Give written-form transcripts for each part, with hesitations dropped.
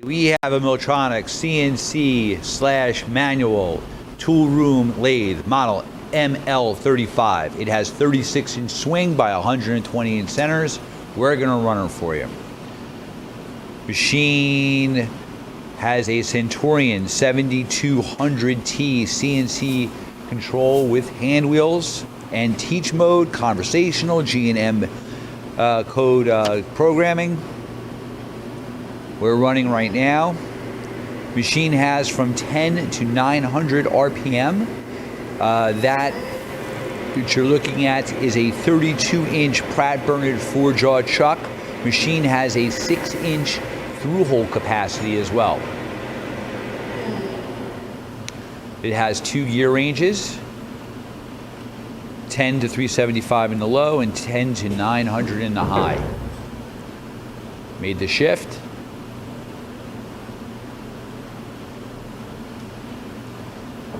We have a Milltronics CNC/manual tool room lathe model ML35. It has 36-inch swing by 120-inch centers. We're going to run it for you. Machine has a Centurion 7200T CNC control with hand wheels and teach mode, conversational, G&M code programming. We're running right now. Machine has from 10 to 900 RPM. That which you're looking at is a 32-inch Pratt Bernard 4-jaw chuck. Machine has a 6-inch through-hole capacity as well. It has 2 gear ranges, 10 to 375 in the low and 10 to 900 in the high. Made the shift.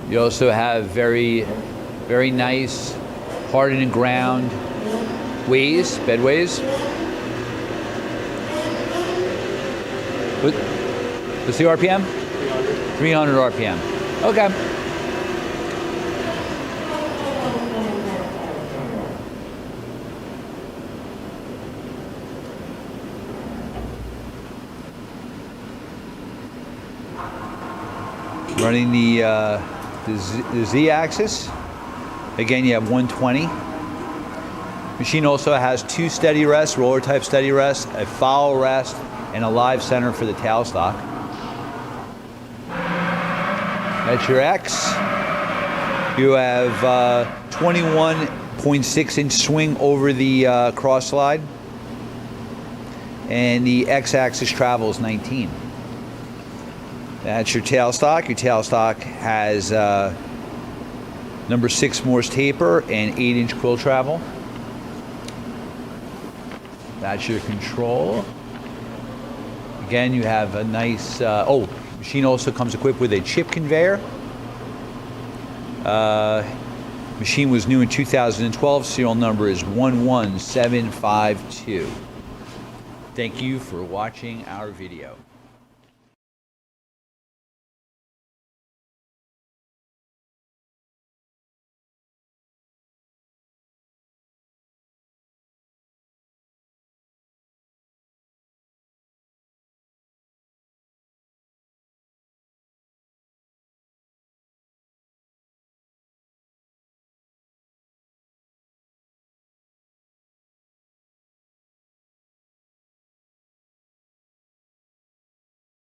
You also have very nice hardened ground ways, bedways. What's the RPM? 300 RPM. Okay. Running the Z-axis. Again, you have 120. Machine also has 2 steady rests, roller type steady rests, a foul rest, and a live center for the tailstock. That's your X. You have 21.6-inch swing over the cross slide, and the X-axis travel is 19. That's your tailstock. Your tailstock has number 6 Morse taper and 8-inch quill travel. That's your control. Again, you have a nice, machine also comes equipped with a chip conveyor. Machine was new in 2012. Serial number is 11752. Thank you for watching our video.